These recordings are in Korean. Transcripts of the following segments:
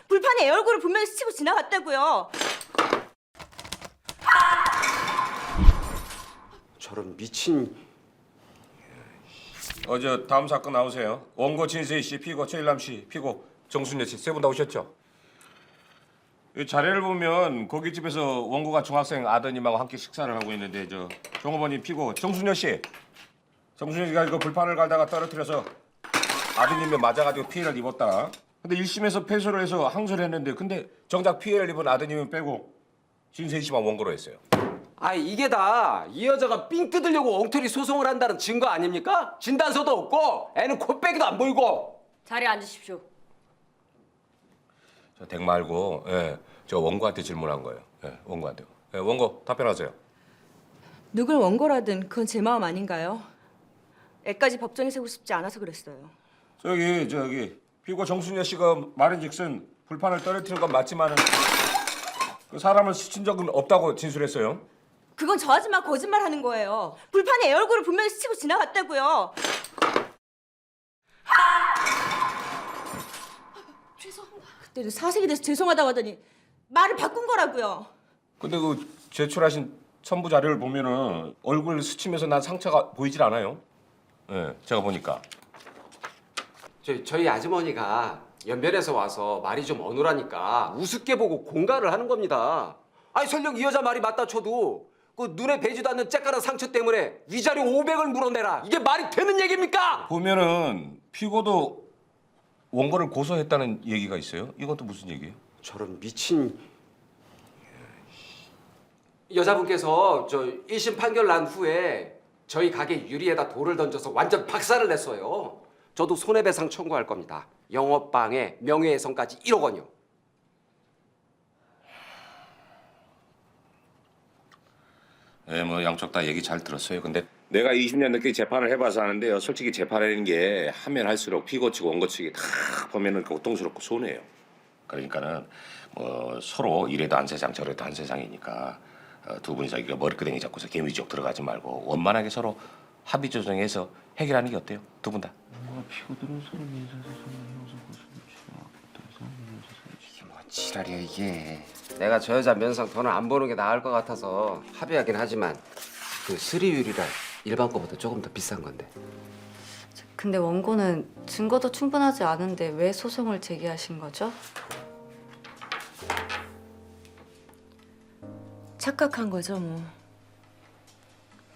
불판에 애 얼굴을 분명히 스치고 지나갔다고요. 저런 미친. 저 다음 사건 나오세요. 원고 진세희 씨, 피고 최일남 씨, 피고 정순여 씨 세 분 다 오셨죠? 이 자료를 보면 고깃집에서 원고가 중학생 아드님하고 함께 식사를 하고 있는데 저 종업원님 피고 정순여 씨, 정순여 씨가 이거 불판을 갈다가 떨어뜨려서 아드님이 맞아가지고 피해를 입었다. 근데 1심에서 패소를 해서 항소를 했는데 근데 정작 피해를 입은 아드님은 빼고 진세희 씨만 원고로 했어요. 아 이게 다 이 여자가 삥 뜯으려고 엉터리 소송을 한다는 증거 아닙니까? 진단서도 없고 애는 코빼기도 안 보이고. 자리에 앉으십시오. 저 댁 말고 저 원고한테 질문한 거예요. 원고한테. 원고 답변하세요. 누굴 원고라든 그건 제 마음 아닌가요? 애까지 법정에 세우고 싶지 않아서 그랬어요. 저기 피고 정순여 씨가 말인즉슨 불판을 떨어뜨린 건 맞지만은 그 사람을 스친 적은 없다고 진술했어요. 그건 저 아줌마 거짓말하는 거예요. 불판에 애 얼굴을 분명히 스치고 지나갔다고요. 죄송합니다. 그때도 사색이 돼서 죄송하다고 하더니 말을 바꾼 거라고요. 근데 그 제출하신 첨부 자료를 보면은 얼굴 스치면서 난 상처가 보이질 않아요. 제가 보니까. 저희 아주머니가 연변에서 와서 말이 좀 어눌하니까 우습게 보고 공갈을 하는 겁니다. 아니 설령 이 여자 말이 맞다 쳐도 그 눈에 배지도 않는 째깔한 상처 때문에 위자료 500을 물어내라. 이게 말이 되는 얘기입니까? 보면은 피고도 원고를 고소했다는 얘기가 있어요. 이것도 무슨 얘기예요? 저런 미친. 여자분께서 저 1심 판결 난 후에 저희 가게 유리에다 돌을 던져서 완전 박살을 냈어요. 저도 손해배상 청구할 겁니다. 영업방해, 명예훼손까지 1억 원이요. 뭐 양쪽 다 얘기 잘 들었어요. 근데 내가 20년 넘게 재판을 해봐서 아는데요. 솔직히 재판하는 게 하면 할수록 피고 측 원고 측이 다 보면은 고통스럽고 손해요. 그러니까는 뭐 서로 이래도 한 세상 저래도 한 세상이니까 두 분이서 이거 머리끄댕이 잡고서 개미 쪽 들어가지 말고 원만하게 서로 합의 조정해서 해결하는 게 어때요? 두 분 다. 이게 뭐 지랄이야 이게. 내가 저 여자 면상 돈을 안 버는 게 나을 것 같아서 합의하긴 하지만 그 수리율이라 일반 거보다 조금 더 비싼 건데. 근데 원고는 증거도 충분하지 않은데 왜 소송을 제기하신 거죠? 착각한 거죠 뭐.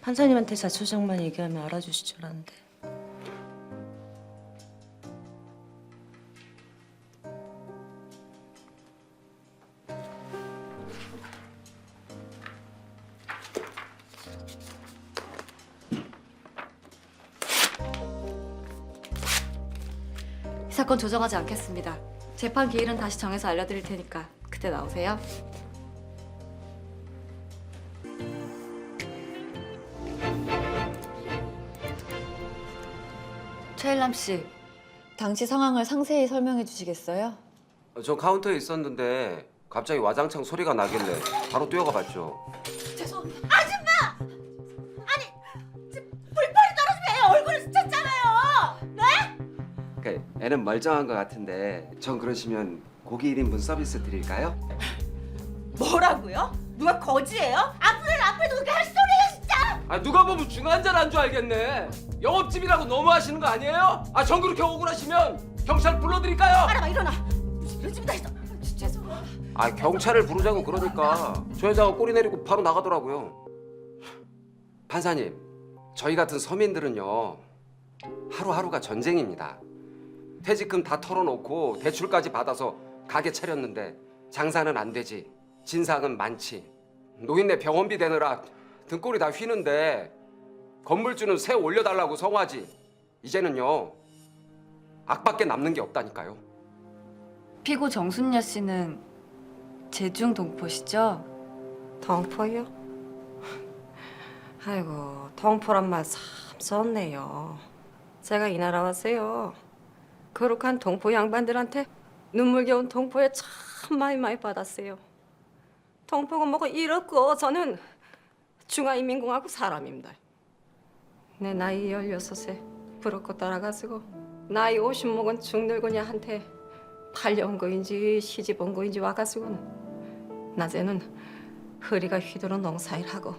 판사님한테 자초정만 얘기하면 알아주실 줄 알았는데. 이 사건 조정하지 않겠습니다. 재판 기일은 다시 정해서 알려드릴 테니까 그때 나오세요. 최일남 씨, 당시 상황을 상세히 설명해 주시겠어요? 저 카운터에 있었는데 갑자기 와장창 소리가 나길래 바로 뛰어가 봤죠. 죄송합니다. 아줌마! 아니, 불판이 떨어지면 애 얼굴을 스쳤잖아요. 네? 그러니까 애는 멀쩡한 것 같은데 전 그러시면 고기 1인분 서비스 드릴까요? 뭐라고요? 누가 거지예요? 앞에도 그렇게 할 소리예요 진짜! 아 누가 보면 중환자를 한 줄 알겠네. 영업집이라고 너무하시는 거 아니에요? 아 전 그렇게 억울하시면 경찰 불러드릴까요? 알아봐 일어나. 무슨 이런 집이 다 있어. 죄송해요. 아 경찰을 부르자고 그러니까 저 여자가 꼬리 내리고 바로 나가더라고요. 판사님, 저희 같은 서민들은요 하루하루가 전쟁입니다. 퇴직금 다 털어놓고 대출까지 받아서 가게 차렸는데 장사는 안 되지, 진상은 많지, 노인네 병원비 대느라 등골이 다 휘는데 건물주는 새 올려달라고 성화지 이제는요 악밖에 남는 게 없다니까요. 피고 정순여 씨는 제중 동포시죠? 동포요? 아이고 동포란 말 참 썼네요. 제가 이 나라 왔어요. 거룩한 동포 양반들한테 눈물겨운 동포에 참 많이 받았어요. 동포가 뭐가 이렇고 저는 중화인민공화국 사람입니다. 내 나이 16에 부럽고 따라가지고 나이 50 먹은 중늙은이한테 팔려온 거인지 시집 온 거인지 와가지고는 낮에는 허리가 휘도록 농사일하고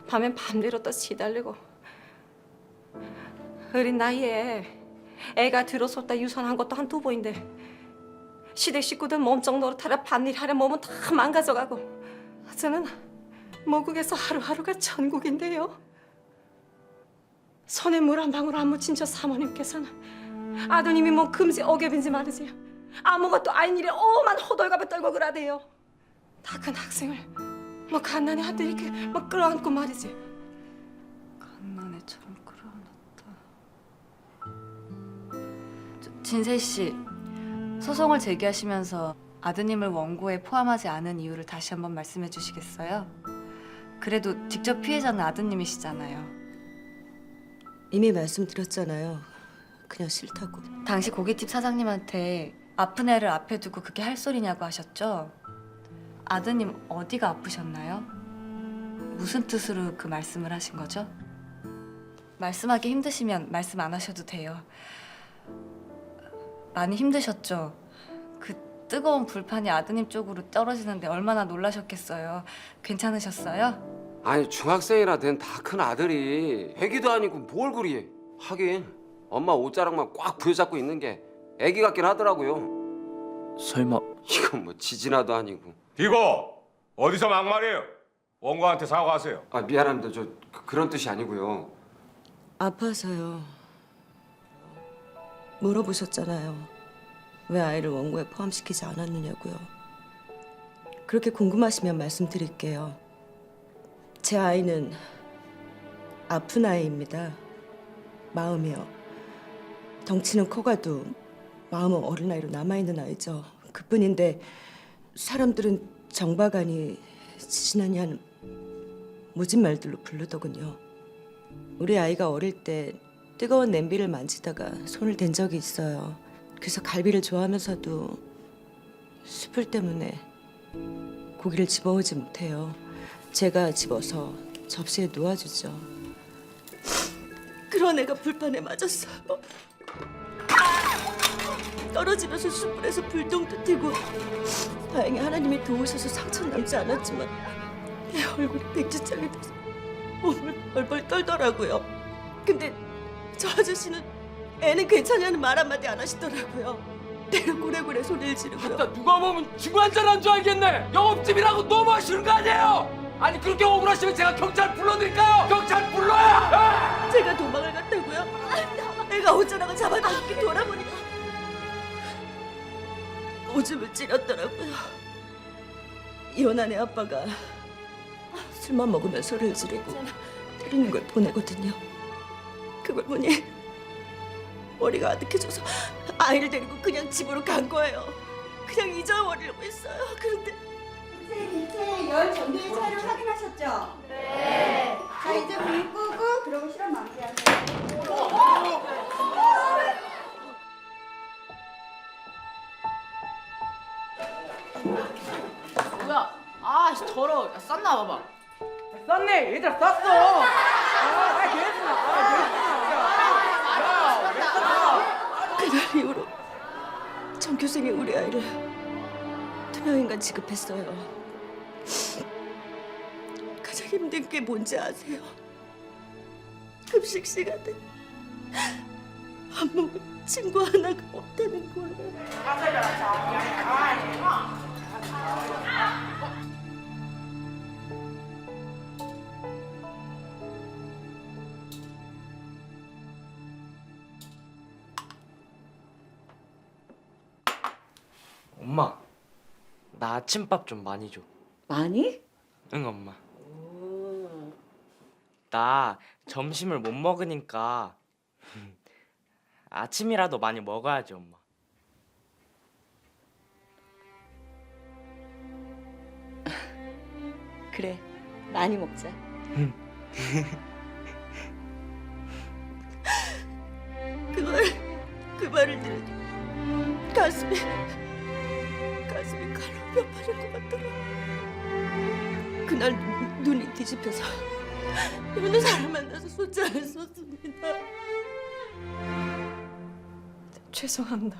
밤엔 밤대로 또 시달리고 어린 나이에 애가 들어섰다 유산한 것도 한두 번인데 시댁 식구들 몸종 노릇하려 밭일하려 몸은 다 망가져가고 저는 모국에서 하루하루가 천국인데요. 손에 물 한 방울 안 묻힌 저 사모님께서는 아드님이 뭐 금지 억엽인지 말이지 아무것도 아닌 일에 오만 호들갑을 떨고 그러대요. 다 큰 학생을 뭐 갓난의 아들이 이렇게 막 끌어안고 말이지. 갓난애처럼 끌어안았다. 진세 씨, 소송을 제기하시면서 아드님을 원고에 포함하지 않은 이유를 다시 한번 말씀해 주시겠어요? 그래도 직접 피해자는 아드님이시잖아요. 이미 말씀드렸잖아요. 그냥 싫다고. 당시 고깃집 사장님한테 아픈 애를 앞에 두고 그게 할 소리냐고 하셨죠? 아드님 어디가 아프셨나요? 무슨 뜻으로 그 말씀을 하신 거죠? 말씀하기 힘드시면 말씀 안 하셔도 돼요. 많이 힘드셨죠? 그 뜨거운 불판이 아드님 쪽으로 떨어지는데 얼마나 놀라셨겠어요. 괜찮으셨어요? 아니 중학생이나 된 다 큰 아들이 애기도 아니고 뭘 그리. 하긴 엄마 옷자락만 꽉 부여잡고 있는 게 애기 같긴 하더라고요. 설마 이건 뭐 지진아도 아니고. 이거 어디서 막말이에요? 원고한테 사과하세요. 아 미안합니다. 저 그런 뜻이 아니고요. 아파서요. 물어보셨잖아요. 왜 아이를 원고에 포함시키지 않았느냐고요. 그렇게 궁금하시면 말씀드릴게요. 제 아이는 아픈 아이입니다. 마음이요. 덩치는 커가도 마음은 어린아이로 남아있는 아이죠. 그뿐인데 사람들은 정박하니 지진하니 하는 모진 말들로 부르더군요. 우리 아이가 어릴 때 뜨거운 냄비를 만지다가 손을 댄 적이 있어요. 그래서 갈비를 좋아하면서도 숯불 때문에 고기를 집어오지 못해요. 제가 집어서 접시에 놓아주죠. 그런 애가 불판에 맞았어요. 떨어지면서 숯불에서 불똥도 튀고 다행히 하나님이 도우셔서 상처는 남지 않았지만 내 얼굴이 백지장이 돼서 몸을 벌벌 떨더라고요. 근데 저 아저씨는 애는 괜찮냐는 말 한마디 안 하시더라고요. 때로 고래고래 소리를 지르고요. 누가 보면 중환자란 줄 알겠네. 영업집이라고 너무 하시는 거 아니에요? 아니 그렇게 억울하시면 제가 경찰 불러드릴까요? 경찰 불러요! 제가 도망을 갔다고요? 애가 옷자락을 잡아당기게 돌아보니까 오줌을 찌렸더라고요. 이혼한 애 아빠가 술만 먹으면 소리를 지르고 때리는 걸 보내거든요. 그걸 보니 머리가 아득해져서 아이를 데리고 그냥 집으로 간 거예요. 그냥 잊어버리려고 했어요. 그런데 선생님, 열 전도의 차를 확인하셨죠? 네. 자, 이제 불 끄고 그러고 실험 마무리하세요. 뭐야? 아, 더러워. 야, 쌌나 봐봐. 쌌네 얘들아 쌌어. 그날 이후로 전교생이 우리 아이를 투명인간 취급했어요. 가장 힘든 게 뭔지 아세요? 급식 시간에 밥 먹을 친구 하나가 없다는 거예요. 엄마, 나 아침밥 좀 많이 줘. 많이? 응, 엄마. 나 점심을 못 먹으니까 아침이라도 많이 먹어야지, 엄마. 그래, 많이 먹자. 그 말을 들으니 가슴이 칼로 뼈파는 것 같더라. 그날 눈이 뒤집혀서 어느 사람 만나서 손자를 썼습니다. 죄송합니다.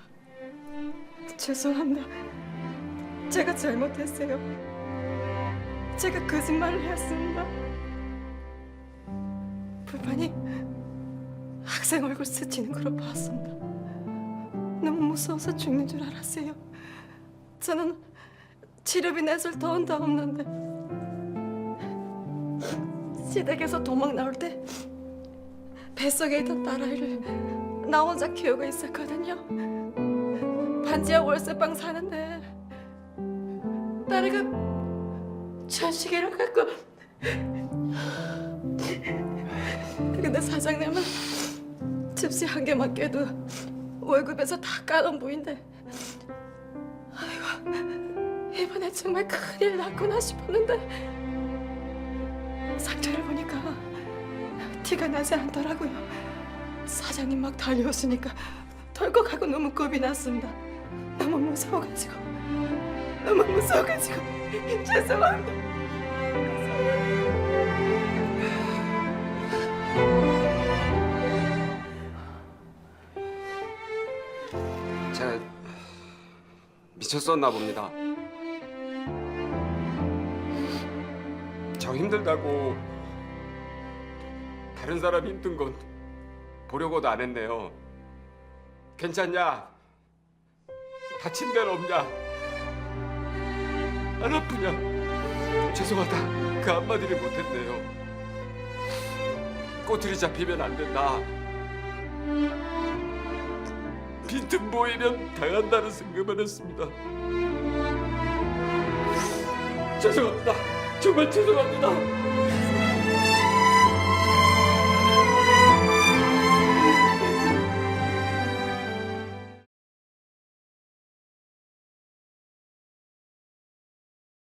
죄송합니다. 제가 잘못했어요. 제가 거짓말을 했습니다. 불판이 학생 얼굴 스치는 걸 봤습니다. 너무 무서워서 죽는 줄 알았어요. 저는 치료비 냈을 돈도 없는데 시댁에서 도망 나올 때 뱃속에 있던 딸아이를 나 혼자 키우고 있었거든요. 반지하 월세방 사는데 딸애가 천식이를 갖고 근데 사장님은 집시 한 개만 깨도 월급에서 다 까놓은 부인데 아이고 이번에 정말 큰일 났구나 싶었는데 상처를 보니까 티가 나지 않더라고요. 사장님 막 달려오시니까 덜컥하고 너무 겁이 났습니다. 너무 무서워가지고 죄송합니다. 제가 미쳤었나 봅니다. 저 힘들다고 다른 사람 힘든 건 보려고도 안 했네요. 괜찮냐? 다친 데는 없냐? 안 아프냐? 죄송하다. 그 한마디를 못했네요. 꼬투리 잡히면 안 된다. 빈틈 보이면 당한다는 생각만 했습니다. 죄송합니다. 정말 죄송합니다.